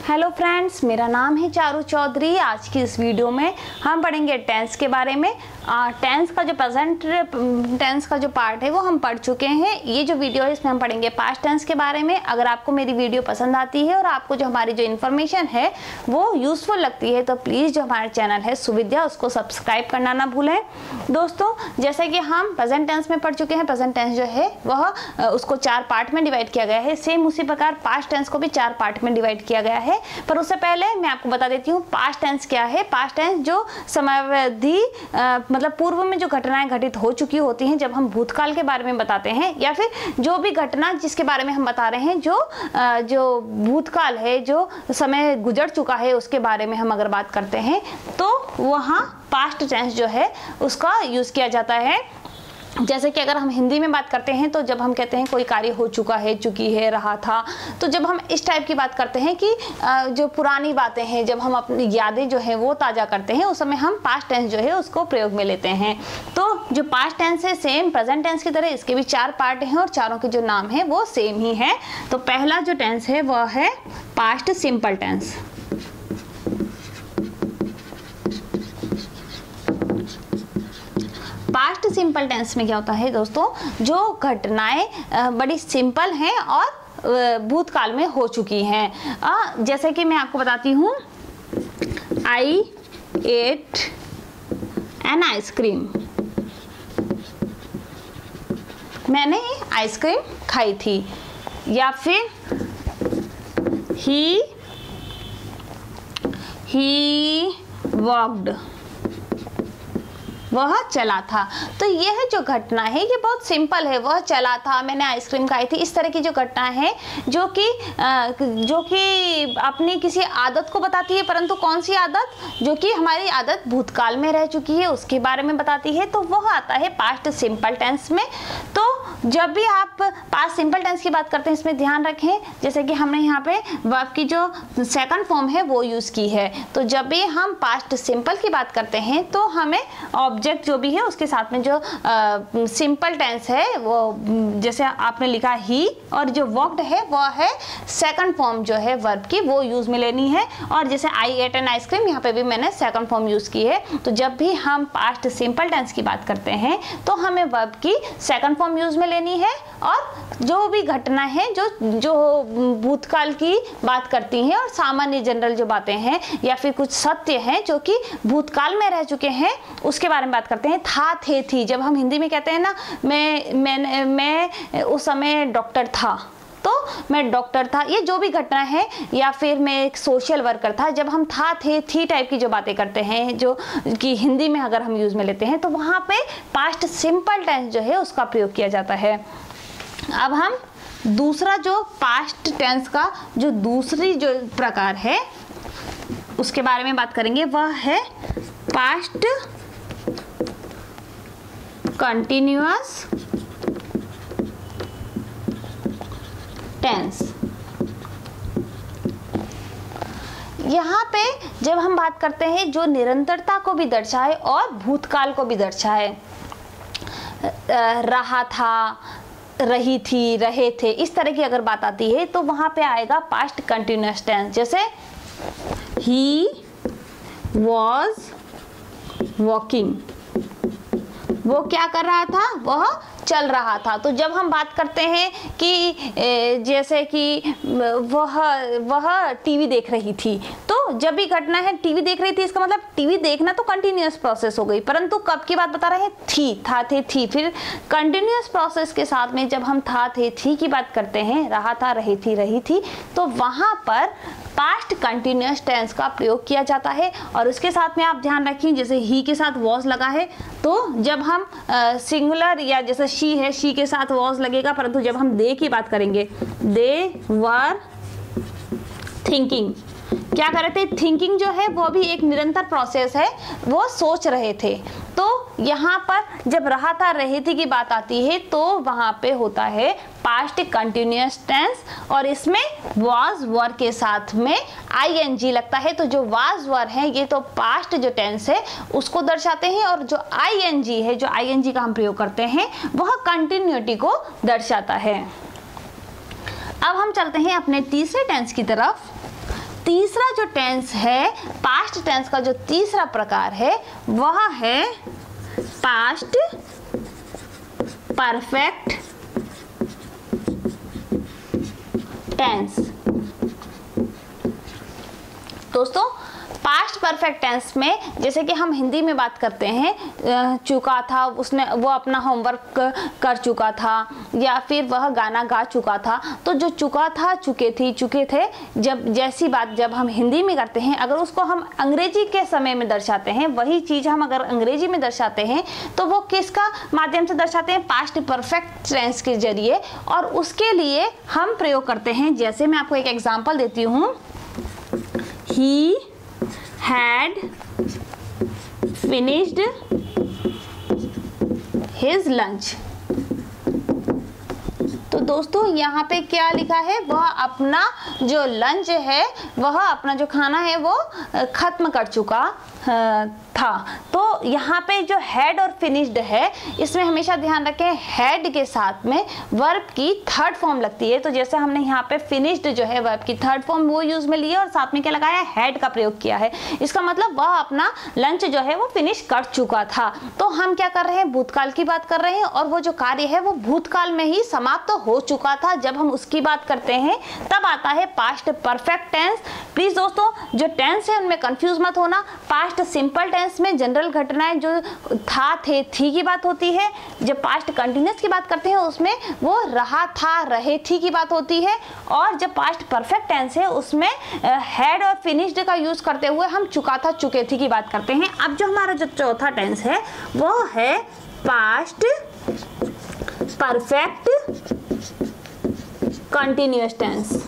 Hello friends, मेरा नाम है चारू चौधरी। आज की इस वीडियो में हम पढ़ेंगे टेंस के बारे में। टेंस का जो प्रेजेंट टेंस का जो पार्ट है वो हम पढ़ चुके हैं। ये जो वीडियो है इसमें हम पढ़ेंगे पास्ट टेंस के बारे में। अगर आपको मेरी वीडियो पसंद आती है और आपको जो हमारी जो इन्फॉर्मेशन है वो यूजफुल लगती है तो प्लीज़ जो हमारा चैनल है सुविद्या उसको सब्सक्राइब करना ना भूलें। दोस्तों, जैसे कि हम प्रेजेंट टेंस में पढ़ चुके हैं, प्रेजेंट टेंस जो है वह उसको 4 पार्ट में डिवाइड किया गया है। सेम उसी प्रकार पास्ट टेंस को भी 4 पार्ट में डिवाइड किया गया है। पर उससे पहले मैं आपको बता देती हूँ पास्ट टेंस क्या है। पास्ट टेंस जो समयावधि मतलब पूर्व में जो घटनाएं घटित हो चुकी होती हैं, जब हम भूतकाल के बारे में बताते हैं या फिर जो भी घटना जिसके बारे में हम बता रहे हैं जो भूतकाल है, जो समय गुजर चुका है, उसके बारे में हम अगर बात करते हैं तो वहाँ पास्ट टेंस जो है उसका यूज किया जाता है। जैसे कि अगर हम हिंदी में बात करते हैं तो जब हम कहते हैं कोई कार्य हो चुका है, चुकी है, रहा था, तो जब हम इस टाइप की बात करते हैं कि जो पुरानी बातें हैं, जब हम अपनी यादें जो है वो ताज़ा करते हैं, उस समय हम पास्ट टेंस जो है उसको प्रयोग में लेते हैं। तो जो पास्ट टेंस है सेम प्रेजेंट टेंस की तरह इसके भी 4 पार्ट हैं और चारों के जो नाम है वो सेम ही है। तो पहला जो टेंस है वह है past simple tense. Past simple tense में क्या होता है दोस्तों, जो घटनाएं बड़ी सिंपल हैं और भूतकाल में हो चुकी हैं। जैसे कि मैं आपको बताती हूँ, आई एट एन आइसक्रीम, मैंने आइसक्रीम खाई थी। या फिर ही वॉक्ड, वह चला था। तो यह जो घटना है ये बहुत सिंपल है, वह चला था, मैंने आइसक्रीम खाई थी। इस तरह की जो घटना है जो कि अपनी किसी आदत को बताती है, परंतु कौन सी आदत, जो कि हमारी आदत भूतकाल में रह चुकी है उसके बारे में बताती है, तो वह आता है पास्ट सिंपल टेंस में। तो जब भी आप पास्ट सिंपल टेंस की बात करते हैं इसमें ध्यान रखें, जैसे कि हमने यहाँ पे वर्ब की जो सेकंड फॉर्म है वो यूज़ की है। तो जब भी हम पास्ट सिंपल की बात करते हैं तो हमें ऑब्जेक्ट जो भी है उसके साथ में जो सिंपल टेंस है वो, जैसे आपने लिखा ही, और जो वर्कड है वह है सेकंड फॉर्म जो है वर्ब की, वो यूज़ में लेनी है। और जैसे आई एट एन आइसक्रीम, यहाँ पे भी मैंने सेकंड फॉर्म यूज़ की है। तो जब भी हम पास्ट सिंपल टेंस की बात करते हैं तो हमें वर्ब की सेकंड फॉर्म यूज़ में लेनी है, और जो भी घटना है जो भूतकाल की बात करती हैं और सामान्य जनरल जो बातें हैं या फिर कुछ सत्य हैं जो कि भूतकाल में रह चुके हैं उसके बारे में बात करते हैं। था, थे, थी, जब हम हिंदी में कहते हैं ना, मैं उस समय डॉक्टर था, तो मैं डॉक्टर था, ये जो भी घटना है, या फिर मैं एक सोशल वर्कर था, जब हम था, थे, थी टाइप की जो बातें करते हैं जो कि हिंदी में अगर हम यूज़ में लेते हैं तो वहाँ पे पास्ट सिंपल टेंस जो है उसका प्रयोग किया जाता है। अब हम दूसरा जो पास्ट टेंस का जो दूसरी जो प्रकार है उसके बारे में बात करेंगे, वह है पास्ट कंटिन्यूअस टेंस। यहाँ पे जब हम बात करते हैं जो निरंतरता को भी दर्शाए और भूतकाल को भी दर्शाए, रहा था, रही थी, रहे थे, इस तरह की अगर बात आती है तो वहाँ पे आएगा पास्ट कंटिन्यूअस टेंस। जैसे ही वॉज वॉकिंग, वो क्या कर रहा था, वह चल रहा था। तो जब हम बात करते हैं कि जैसे कि वह टीवी देख रही थी, तो जब भी घटना है टीवी देख रही थी, इसका मतलब टीवी देखना तो कंटिन्यूअस प्रोसेस हो गई, परंतु कब की बात बता रहे हैं, थी, था, थे, थी। फिर कंटिन्यूअस प्रोसेस के साथ में जब हम था, थे, थी की बात करते हैं, रहा था, रही थी, रही थी, तो वहाँ पर पास्ट कंटिन्यूअस टेंस का प्रयोग किया जाता है। और उसके साथ में आप ध्यान रखिए, जैसे ही के साथ वॉज लगा है, तो जब हम सिंगुलर या जैसे शी है, शी के साथ वॉज लगेगा, परंतु जब हम दे की बात करेंगे, दे वर थिंकिंग, क्या कर रहे थे, थिंकिंग जो है वो भी एक निरंतर प्रोसेस है, वो सोच रहे थे। तो यहाँ पर जब रहा था, रहे थे की बात आती है तो वहाँ पे होता है पास्ट कंटिन्यूअस टेंस, और इसमें वाज वर के साथ में आईएनजी लगता है। तो जो वाज वर है ये तो पास्ट जो टेंस है उसको दर्शाते हैं, और जो आईएनजी है, जो आईएनजी का हम प्रयोग करते हैं, वह कंटिन्यूटी को दर्शाता है। अब हम चलते हैं अपने तीसरे टेंस की तरफ। तीसरा जो टेंस है, पास्ट टेंस का जो तीसरा प्रकार है वह है पास्ट परफेक्ट टेंस। दोस्तों पास्ट परफेक्ट टेंस में जैसे कि हम हिंदी में बात करते हैं, चुका था, उसने वो अपना होमवर्क कर चुका था, या फिर वह गाना गा चुका था। तो जो चुका था, चुके थी, चुके थे, जब जैसी बात जब हम हिंदी में करते हैं, अगर उसको हम अंग्रेजी के समय में दर्शाते हैं, वही चीज हम अगर अंग्रेजी में दर्शाते हैं तो वो किसका माध्यम से दर्शाते हैं? पास्ट परफेक्ट टेंस के जरिए। और उसके लिए हम प्रयोग करते हैं, जैसे मैं आपको एक एग्जांपल देती हूँ, ही had finished his lunch। तो दोस्तों यहाँ पे क्या लिखा है? वह अपना जो लंच है, वह अपना जो खाना है वो खत्म कर चुका था। तो यहाँ पे जो हैड और फिनिश्ड है, इसमें हमेशा ध्यान रखें हैड के साथ में वर्ब की थर्ड फॉर्म लगती है। तो जैसे हमने यहाँ पे फिनिश्ड जो है वर्ब की थर्ड फॉर्म वो यूज में ली है और साथ में क्या लगाया? हैड का प्रयोग किया है। इसका मतलब वह अपना लंच जो है वो फिनिश कर चुका था। तो हम क्या कर रहे हैं? भूतकाल की बात कर रहे हैं, और वो जो कार्य है वो भूतकाल में ही समाप्त हो चुका था। जब हम उसकी बात करते हैं तब आता है पास्ट परफेक्ट टेंस। प्लीज दोस्तों जो टेंस है उनमें कंफ्यूज मत होना। पास्ट सिंपल टेंस में जनरल घटनाएं जो था, थे, थी की बात होती है। जब पास्ट कंटिन्यूअस की बात करते हैं उसमें वो रहा, था, रहे, थी की बात होती है। और जब पास्ट परफेक्ट टेंस है उसमें हैड और फिनिश्ड का यूज करते हुए हम चुका था, चुके थी की बात करते हैं। अब जो हमारा जो चौथा टेंस है वो है पास्ट परफेक्ट कंटिन्यूअस टेंस।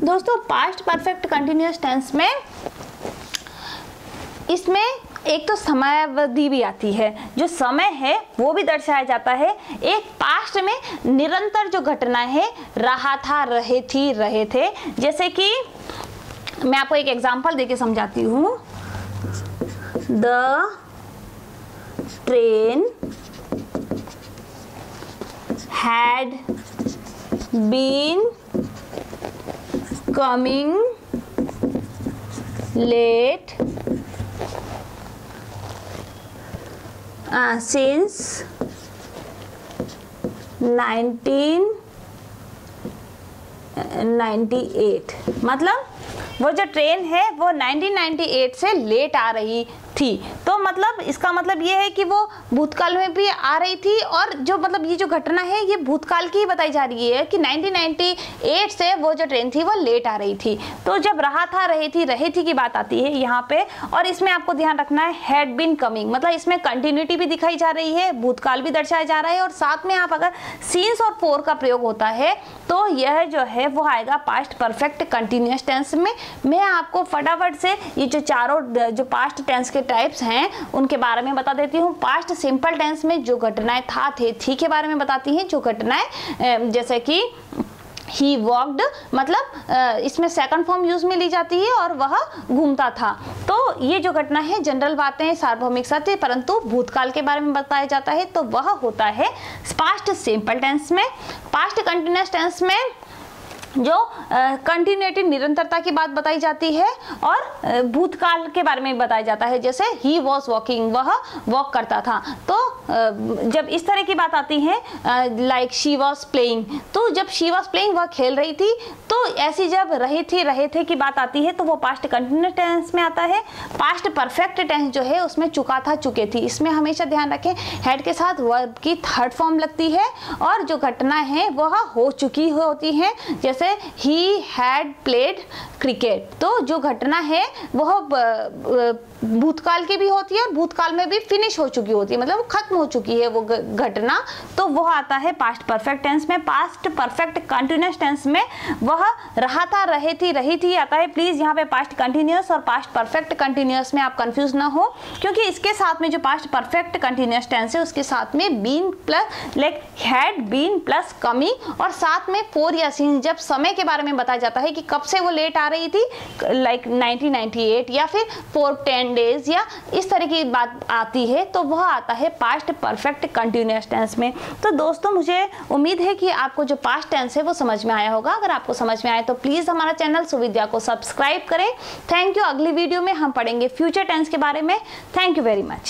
दोस्तों पास्ट परफेक्ट कंटिन्यूअस टेंस में इसमें एक तो समयावधि भी आती है, जो समय है वो भी दर्शाया जाता है। एक पास्ट में निरंतर जो घटना है, रहा था, रहे थी, रहे थे। जैसे कि मैं आपको एक एग्जांपल देके समझाती हूँ। The train had been coming late since 1998। मतलब वो जो ट्रेन है वो 1998 से लेट आ रही थी। तो मतलब इसका मतलब ये है कि वो भूतकाल में भी आ रही थी, और जो मतलब ये जो घटना है ये भूतकाल की ही बताई जा रही है कि 1998 से वो जो ट्रेन थी वो लेट आ रही थी। तो जब रहा था, रही थी की बात आती है यहाँ पे। और इसमें आपको ध्यान रखना है हैड बीन कमिंग, मतलब इसमें कंटिन्यूटी भी दिखाई जा रही है, भूतकाल भी दर्शाया जा रहा है, और साथ में आप अगर सीन्स और फोर का प्रयोग होता है तो यह जो है वो आएगा पास्ट परफेक्ट कंटिन्यूअस टेंस में। मैं आपको फटाफट से ये जो चारों जो पास्ट टेंस के टाइप्स हैं उनके बारे में बता देती हूँ। पास्ट सिंपल टेंस में जो घटनाएं था, थे, थी के बारे में बताती हैं। जो घटनाएं जैसे कि ही वॉक्ड, मतलब इसमें सेकंड फॉर्म यूज में ली जाती है और वह घूमता था। तो ये जो घटना है जनरल बातें, सार्वभौमिक सत्य, परंतु भूतकाल के बारे में बताया जाता है, तो वह होता है पास्ट सिंपल टेंस में। पास्ट कंटिन्यूअस टेंस में जो कंटिन्यूटी, निरंतरता की बात बताई जाती है, और भूतकाल के बारे में बताया जाता है। जैसे ही वॉज वॉकिंग, वह वॉक करता था। तो जब इस तरह की बात आती है लाइक शी वॉज प्लेइंग, तो जब शी वॉज प्लेइंग वह खेल रही थी। तो ऐसी जब रही थी, रहे थे की बात आती है तो वो पास्ट कंटिन्यूअस टेंस में आता है। पास्ट परफेक्ट टेंस जो है उसमें चुका था, चुके थी। इसमें हमेशा ध्यान रखें हैड के साथ वर्ब की थर्ड फॉर्म लगती है, और जो घटना है वह हो चुकी होती है। जैसे ही हैड प्लेड क्रिकेट, तो जो घटना है वह भूतकाल की भी होती है और भूतकाल में भी फिनिश हो चुकी होती है, मतलब वो खत्म हो चुकी है वो घटना। तो वह आता है पास्ट परफेक्ट टेंस में। पास्ट परफेक्ट कंटिन्यूअस टेंस में वह रहा था, रहे थी, रही थी आता है। प्लीज यहाँ पे पास्ट कंटिन्यूअस और पास्ट परफेक्ट कंटिन्यूअस में आप कंफ्यूज ना हो, क्योंकि इसके साथ में जो पास्ट परफेक्ट कंटिन्यूअस टेंस है उसके साथ में been plus like had been plus coming, और साथ में फोर या सीन, जब समय के बारे में बताया जाता है कि कब से वो लेट आ रही थी, लाइक 1998 या फिर 410 10 days या इस तरह की बात आती है तो वह आता है पास्ट परफेक्ट कंटिन्यूअस टेंस में। तो दोस्तों मुझे उम्मीद है कि आपको जो पास्ट टेंस है वो समझ में आया होगा। अगर आपको समझ में आए तो प्लीज़ हमारा चैनल सुविद्या को सब्सक्राइब करें। Thank you. अगली वीडियो में हम पढ़ेंगे फ्यूचर टेंस के बारे में। Thank you very much.